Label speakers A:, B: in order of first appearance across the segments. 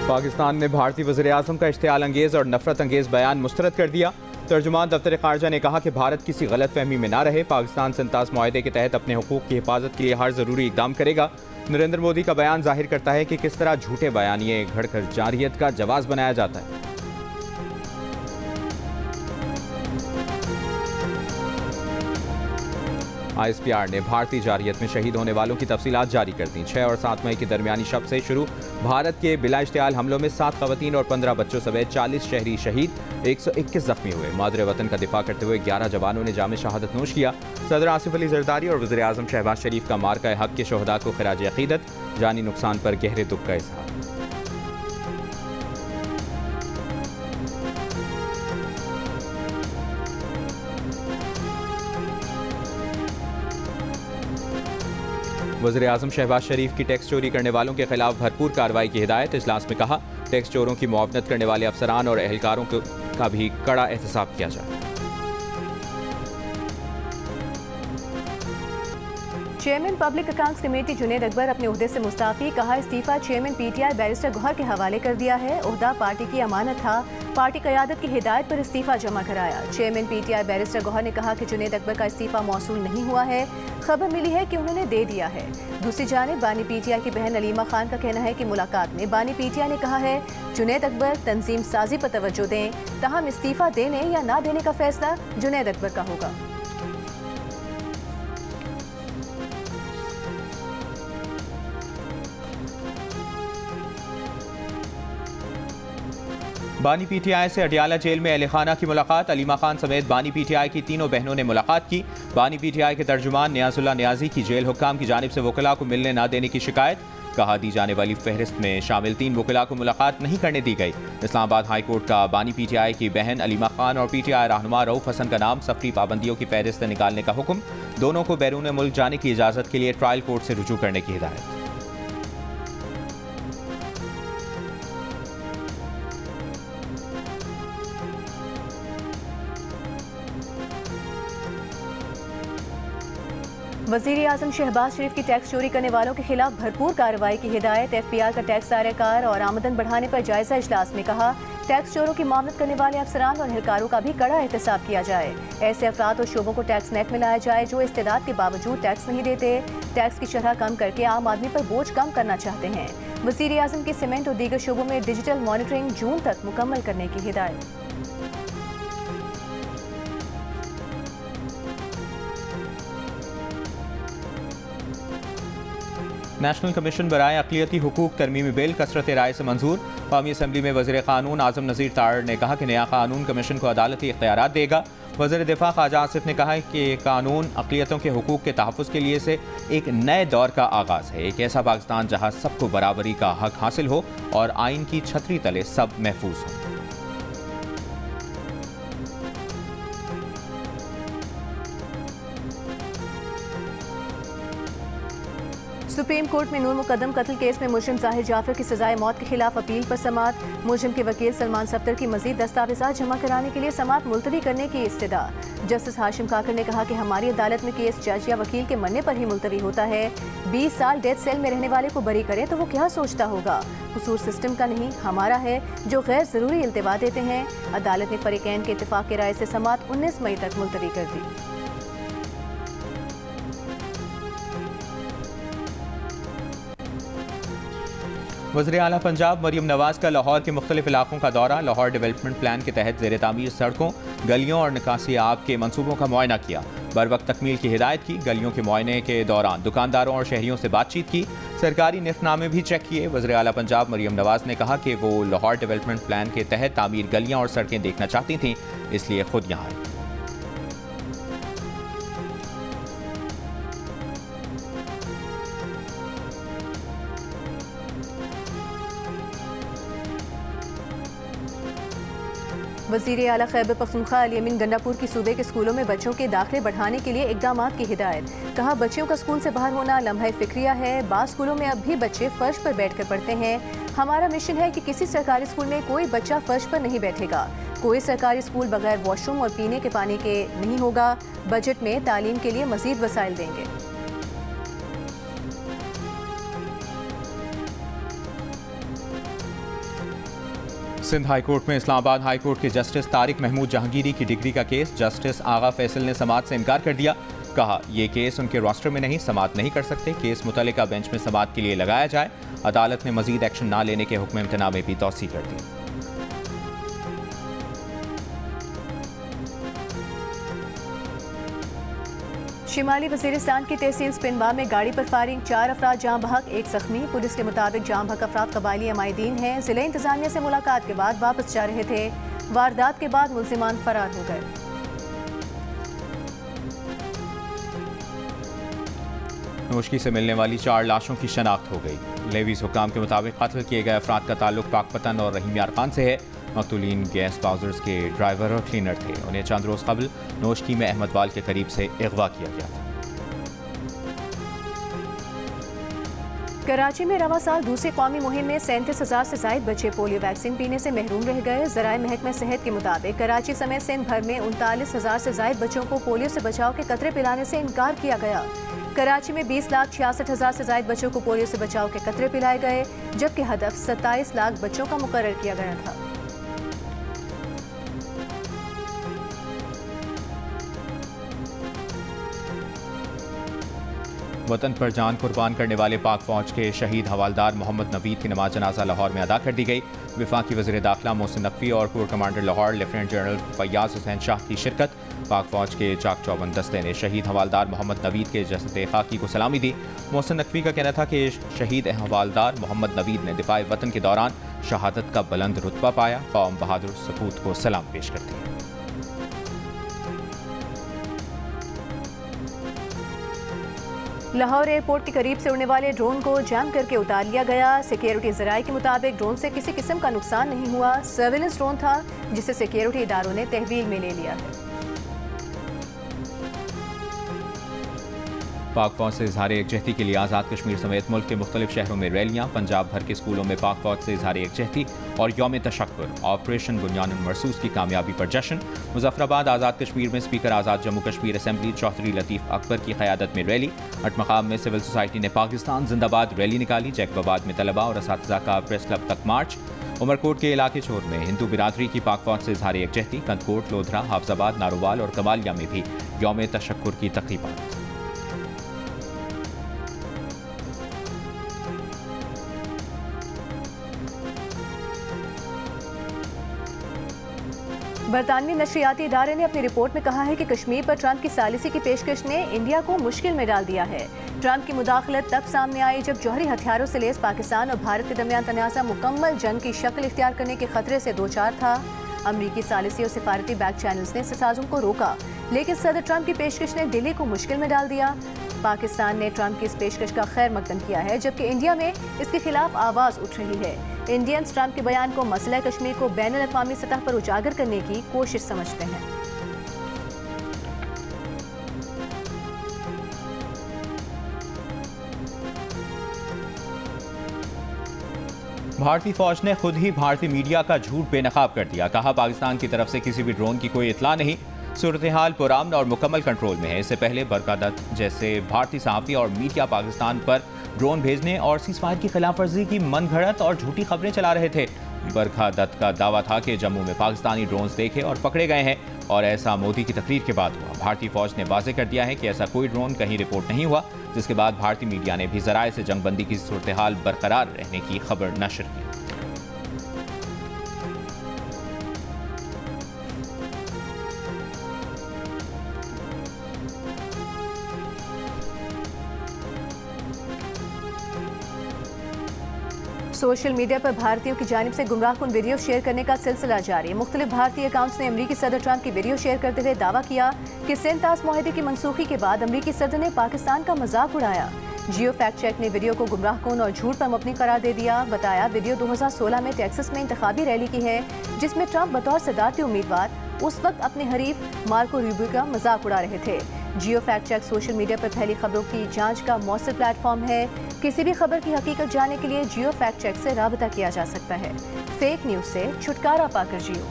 A: पाकिस्तान ने भारतीय वज़ीर-ए-आज़म का इश्तियाल अंगेज़ और नफरत अंगेज़ बयान मुस्तरद कर दिया। तर्जुमान दफ्तर ख़ारजा ने कहा कि भारत किसी गलत फहमी में ना रहे, पाकिस्तान सिंतास मुआहदे के तहत अपने हुकूक की हिफाजत के लिए हर ज़रूरी इक़दाम करेगा। नरेंद्र मोदी का बयान जाहिर करता है कि किस तरह झूठे बयानिए घड़कर जारहियत का जवाज़ बनाया जाता है। ISPR ने भारतीय जारहियत में शहीद होने वालों की तफसीलात जारी कर दी। 6 और 7 मई के दरमियानी शब से शुरू भारत के बिला इश्तियाल हमलों में 7 ख़वातीन और 15 बच्चों समेत 40 शहरी शहीद, 121 जख्मी हुए। मादरे वतन का दिफा करते हुए 11 जवानों ने जामे शहादत नोश किया। सदर आसिफ अली जरदारी और वज़ीर-ए-आज़म शहबाज शरीफ का मार्का हक के शोहदा को खिराज अक़ीदत, जानी नुकसान पर गहरे दुख का इज़हार। वज़ीर-ए-आज़म शहबाज शरीफ की टैक्स चोरी करने वालों के खिलाफ भरपूर कार्रवाई की हिदायत। इजलास में कहा, टैक्स चोरों की मुआवनत करने वाले अफसरान और एहलकारों का भी कड़ा एहतसाब किया जाए।
B: Chairman public accounts committee Junaid Akbar अपने ओहदे से मुस्ताफ़ी, कहा इस्तीफा चेयरमैन PTI बैरिस्टर गौहर के हवाले कर दिया है। ओहदा पार्टी की अमानत था, पार्टी क़यादत की हिदायत पर इस्तीफा जमा कराया। चेयरमैन PTI बैरिस्टर गौहर ने कहा कि जुनेद अकबर का इस्तीफा मौसूल नहीं हुआ है, खबर मिली है कि उन्होंने दे दिया है। दूसरी जानिब बानी PTI की बहन अलीमा खान का कहना है कि मुलाकात में बानी PTI ने कहा है जुनेद अकबर तंजीम साजी पर तवज्जो दें, तहम इस्तीफा देने या ना देने का फैसला जुनेद अकबर का होगा।
A: बानी PTI से अडियाला जेल में अहले खाना की मुलाकात। अलीमा खान समेत बानी PTI की तीनों बहनों ने मुलाकात की। बानी PTI के तर्जुमान नियाजुल्लाह नियाजी की जेल हुक्काम की जानिब से वकला को मिलने ना देने की शिकायत। कहा, दी जाने वाली फहरिस्त में शामिल 3 वकला को मुलाकात नहीं करने दी गई। इस्लामाबाद हाई कोर्ट का बानी PTI की बहन अलीमा खान और PTI रहनुमा रऊफ हसन का नाम सफरी पाबंदियों की फहरिस्त निकालने का हुक्म। दोनों को बैरून मुल्क जाने की इजाज़त के लिए ट्रायल कोर्ट से रुजू करने की हिदायत।
B: वज़ीर-ए-आज़म शहबाज शरीफ की टैक्स चोरी करने वालों के खिलाफ भरपूर कार्रवाई की हिदायत। FPR का टैक्स दायरेकार और आमदन बढ़ाने पर जायजा इजलास में कहा, टैक्स चोरों की मामलत करने वाले अफसरान और एहलकारों का भी कड़ा एहतसाब किया जाए। ऐसे अफराद और शोबों को टैक्स नेट में लाया जाए जो इस्तेदाद के बावजूद टैक्स नहीं देते। टैक्स की शरह कम करके आम आदमी पर बोझ कम करना चाहते हैं। वज़ीर-ए-आज़म की सीमेंट और दीगर शोबों में डिजिटल मॉनिटरिंग जून तक मुकम्मल करने की हिदायत।
A: नेशनल कमीशन बराए अक़लियती हुकूक तरमीमी बिल कसरत राय से मंजूर। कौमी असम्बली में वज़ीर क़ानून आज़म नज़ीर तार ने कहा कि नया कानून कमीशन को अदालती इख्तियारात देगा। वज़ीर दिफा ख्वाजा आसिफ ने कहा कि कानून अक़लियतों के हुकूक के तहफ़्फ़ुज़ के लिए से एक नए दौर का आगाज़ है, एक ऐसा पाकिस्तान जहाँ सबको बराबरी का हक हासिल हो और आइन की छतरी तले सब महफूज हों।
B: सुप्रीम कोर्ट में नूर मुकदम कत्ल केस में मुलजिम ज़ाहिर जाफर की सजाए मौत के खिलाफ अपील पर समाअत। मुलजिम के वकील सलमान सफ्तर की मजीद दस्तावेज़ात जमा कराने के लिए समाअत मुलतवी करने की इस्तदा। जस्टिस हाशिम काकर ने कहा कि हमारी अदालत में केस जज या वकील के मरने पर ही मुलतवी होता है। 20 साल डेथ सेल में रहने वाले को बरी करें तो वो क्या सोचता होगा। कसूर सिस्टम का नहीं हमारा है जो गैर ज़रूरी इल्तिवा देते हैं। अदालत ने फरीकैन के इत्तेफाक की राय से समाअत 19 मई तक मुलतवी कर दी।
A: वज़ीर आला पंजाब मरियम नवाज़ का लाहौर के मुख्तलिफ इलाकों का दौरा। लाहौर डेवलपमेंट प्लान के तहत ज़ेर तामीर सड़कों, गलियों और निकासी आब के मनसूबों का मुआयना किया। बर वक्त तकमील की हिदायत की। गलियों के मुआयने के दौरान दुकानदारों और शहरियों से बातचीत की। सरकारी निफ़नामे भी चेक किए। वज़ीर आला पंजाब मरियम नवाज़ ने कहा कि वो लाहौर डेवलपमेंट प्लान के तहत तामीर गलियाँ और सड़कें देखना चाहती थीं, इसलिए खुद यहाँ आई।
B: वज़ीर आला खैबर पख्तूनख्वा अली अमीन गंडापुर की सूबे के स्कूलों में बच्चों के दाखिले बढ़ाने के लिए इकदाम की हिदायत। कहा, बच्चों का स्कूल से बाहर होना लम्हा फिक्रिया है। बाज़ स्कूलों में अब भी बच्चे फर्श पर बैठ कर पढ़ते हैं। हमारा मिशन है कि किसी सरकारी स्कूल में कोई बच्चा फर्श पर नहीं बैठेगा। कोई सरकारी स्कूल बगैर वॉशरूम और पीने के पानी के नहीं होगा। बजट में तालीम के लिए मज़ीद वसाइल देंगे।
A: सिंध हाई कोर्ट में इस्लामाबाद हाई कोर्ट के जस्टिस तारिक महमूद जहांगीरी की डिग्री का केस जस्टिस आगा फैसल ने समाअत से इनकार कर दिया। कहा, ये केस उनके रोस्टर में नहीं, समाअत नहीं कर सकते। केस मुतल्लिका बेंच में समाअत के लिए लगाया जाए। अदालत ने मजीद एक्शन ना लेने के हुक्म इम्तना में भी तौसी कर दी।
B: शिमाली वजीरिस्तान की तहसील स्पिनवा में गाड़ी पर फायरिंग, 4 अफराद जाँ बहक, 1 जख्मी। पुलिस के मुताबिक जाँ बहक अफराद कबायली अमायदीन हैं। जिले इंतजामिया से मुलाकात के बाद वापस जा रहे थे। वारदात के बाद मुल्जिमान फरार हो गए।
A: नोशकी से मिलने वाली 4 लाशों की शनाख्त हो गई। लेवीज हुकाम के मुताबिक कत्ल किए गए अफराद का ताल्लुक पाकपतन और रहीम यार खान से है। मकतूलीन गैस बाउजर्स के ड्राइवर और क्लीनर थे। उन्हें चंद रोज कबल नोशकी में अहमद वाल के करीब से अगवा किया गया था।
B: कराची में रवा साल दूसरी कौमी मुहिम में 37,000 से ज्यादा बच्चे पोलियो वैक्सीन पीने से महरूम रह गए। ज़राए महकमा सेहत के मुताबिक कराची समेत सिंध भर में 39,000 से ज्यादा बच्चों को पोलियो से बचाव के कतरे पिलाने से इनकार किया गया। कराची में 20,66,000 से ज्यादा बच्चों को पोलियो से बचाव के कतरे पिलाए गए, जबकि हदफ 27 लाख बच्चों का मुकर्रर किया गया था।
A: वतन पर जान कुर्बान करने वाले पाक फौज के शहीद हवालदार मोहम्मद नवीद की नमाज जनाजा लाहौर में अदा कर दी गई। वफाकी वज़ीर दाखिला मोहसिन नकवी और core commander Lahore lieutenant general Faiyaz Hussain Shah की शिरकत। पाक फौज के चाक चौबंद दस्ते ने शहीद हवालदार मोहम्मद नवीद के जसद खाकी को सलामी दी। मोहसिन नकवी का कहना था कि शहीद हवालदार मोहम्मद नवीद ने दिफाए वतन के दौरान शहादत का बुलंद रुतबा पाया। कौम बहादुर सपूत को सलाम पेश करती है।
B: लाहौर एयरपोर्ट के करीब से उड़ने वाले ड्रोन को जैम करके उतार लिया गया। सिक्योरिटी ज़राए के मुताबिक ड्रोन से किसी किस्म का नुकसान नहीं हुआ। सर्विलेंस ड्रोन था जिसे सिक्योरिटी इदारों ने तहवील में ले लिया है।
A: पाक फौज से इजहार एकजहती के लिए आज़ाद कश्मीर समेत मुल्क के मुख्तलिफ शहरों में रैलियाँ। पंजाब भर के स्कूलों में पाक फौज से इजहार एकजहती और यौम तशक्कुर ऑपरेशन बुनियानुल मरसूस की कामयाबी पर जश्न। मुजफ्फराबाद आज़ाद कश्मीर में स्पीकर आज़ाद जम्मू कश्मीर असेंबली चौधरी लतीफ़ अकबर की क़यादत में रैली। अटमक़ाम में सिविल सोसाइटी ने पाकिस्तान जिंदाबाद रैली निकाली। जैकबाबाद में तलबा और असातिज़ा का प्रेस क्लब तक मार्च। उमरकोट के इलाके छोर में हिंदू बिरादरी की पाक फौज से इजहार एकजहती। कंदकोट, लोधरा, हाफजाबाद, नारोवाल और कमालिया में भी यौम तशक्कुर की तक़रीबात।
B: बरतानवी नशरियाती इदारे ने अपनी रिपोर्ट में कहा है कि कश्मीर पर ट्रंप की सालिसी की पेशकश ने इंडिया को मुश्किल में डाल दिया है। ट्रंप की मुदाखलत तब सामने आई जब जौहरी हथियारों से लैस पाकिस्तान और भारत के दरमियान तनाज़ा मुकम्मल जंग की शक्ल इख्तियार करने के खतरे से दो चार था। अमरीकी सालिसी और सिफारती बैक चैनल्स ने सिसाजों को रोका, लेकिन सदर ट्रंप की पेशकश ने दिल्ली को मुश्किल में डाल दिया। पाकिस्तान ने ट्रंप की इस पेशकश का खैर मकदम किया है, जबकि इंडिया में इसके खिलाफ आवाज़ उठ रही है। इंडियंस ट्रंप के बयान को मसला कश्मीर को बैनुल अक़वामी सतह पर उजागर करने की कोशिश समझते हैं।
A: भारतीय फौज ने खुद ही भारतीय मीडिया का झूठ बेनकाब कर दिया। कहा, पाकिस्तान की तरफ से किसी भी ड्रोन की कोई इत्तला नहीं। सूरत हाल पुरान और मुकम्मल कंट्रोल में है। इससे पहले बरकादत जैसे भारतीय सहाफ़ी और मीडिया पाकिस्तान पर ड्रोन भेजने और सीज़फायर की खिलाफ वर्जी की मनगढ़ंत और झूठी खबरें चला रहे थे। बरकादत का दावा था कि जम्मू में पाकिस्तानी ड्रोन्स देखे और पकड़े गए हैं, और ऐसा मोदी की तकरीर के बाद हुआ। भारतीय फौज ने वाज़ेह कर दिया है कि ऐसा कोई ड्रोन कहीं रिपोर्ट नहीं हुआ, जिसके बाद भारतीय मीडिया ने भी ज़राए से जंगबंदी की सूरत हाल बरकरार रहने की खबर नशर की।
B: सोशल मीडिया पर भारतीयों की जानिब से गुमराहकुन वीडियो शेयर करने का सिलसिला जारी है। मुख्तलिफ भारतीय अकाउंट्स ने अमरीकी सदर ट्रंप की वीडियो शेयर करते हुए दावा किया कि सिंध तास मुआहदे की मनसूखी के बाद अमरीकी सदर ने पाकिस्तान का मजाक उड़ाया। जियो फैक्ट चेक ने वीडियो को गुमराहकुन और झूठ पर मबनी करार दे दिया। बताया, वीडियो 2016 में टेक्सास में इंतखाबी रैली की है, जिसमें ट्रंप बतौर सदारती उम्मीदवार उस वक्त अपने हरीफ मार्को रूबियो का मजाक उड़ा रहे थे। जियो फैक्ट चेक सोशल मीडिया पर फैली खबरों की जांच का मौसर प्लेटफॉर्म है। किसी भी खबर की हकीकत जानने के लिए जियो फैक्ट चेक से राबता किया जा सकता है। फेक न्यूज से छुटकारा पाकर जियो।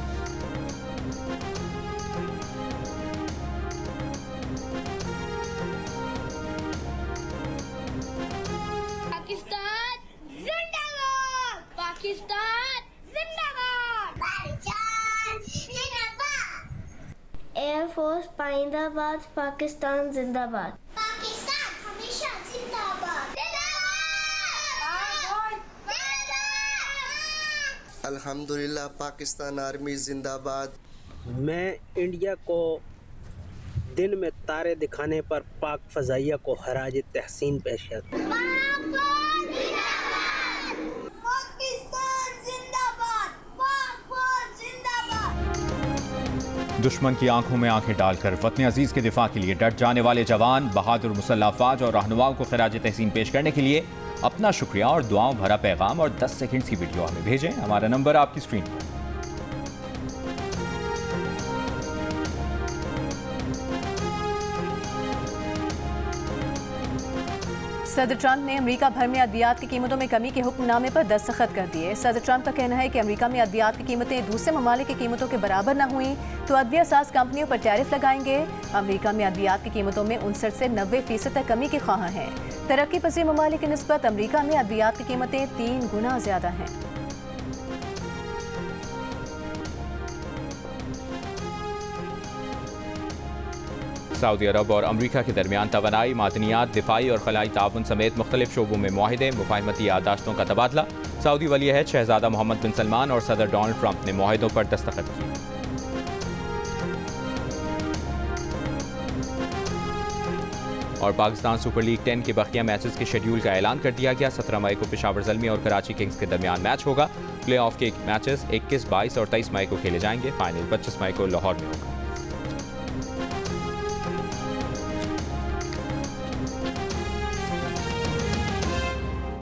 C: पाकिस्तान जिंदाबाद! पाकिस्तान जिंदाबाद! फोर्स पाइंदाबाद, पाकिस्तान जिंदाबाद।
D: पाकिस्तान हमेशा जिंदाबाद।
E: अल्हम्दुलिल्लाह पाकिस्तान आर्मी जिंदाबाद।
F: मैं इंडिया को दिन में तारे दिखाने पर पाक फ़ज़ाइया को खराज तहसीन पेश करता हूं।
A: दुश्मन की आंखों में आंखें डालकर वतन अजीज के दिफा के लिए डट जाने वाले जवान, बहादुर मुसल्लह अफवाज और रहनुमाओं को खराज तहसीन पेश करने के लिए अपना शुक्रिया और दुआओं भरा पैगाम और 10 सेकंड्स की वीडियो हमें भेजें। हमारा नंबर आपकी स्क्रीन पर।
B: सदर ट्रंप ने अमेरिका भर में अद्वियात की कीमतों में कमी के हुक्मनामे पर दस्तखत कर दिए। सदर ट्रंप का कहना है कि अमेरिका में अद्वियात की कीमतें दूसरे ममालिक की कीमतों के बराबर न हुई तो अद्विया साज कंपनियों पर टैरिफ लगाएंगे। अमेरिका में अद्वियात की कीमतों में 59 से 90% तक कमी के ख्वाह हैं। तरक्की पजीर ममालिक की निस्बत अमेरिका में अद्वियात की कीमतें 3 गुना ज्यादा हैं।
A: सऊदी अरब और अमरीका के दरमियान तवानाई, मादनियात, दिफाई और खलाई ताउन समेत मुख्तलिफ शोबों में मुआहिदे, मुफाहमती यादाश्तों का तबादला। सऊदी वली-ए-अहद शहजादा मोहम्मद बिन सलमान और सदर डोनाल्ड ट्रंप ने मुआहिदों पर दस्तखत किए। और पाकिस्तान सुपर लीग 10 के बकिया मैचेस के शेड्यूल का ऐलान कर दिया गया। 17 मई को पेशावर ज़ल्मी और कराची किंग्स के दरमियान मैच होगा। प्ले ऑफ के मैचेस 21, 22 और 23 मई को खेले जाएंगे। फाइनल 25 मई को लाहौर में होगा।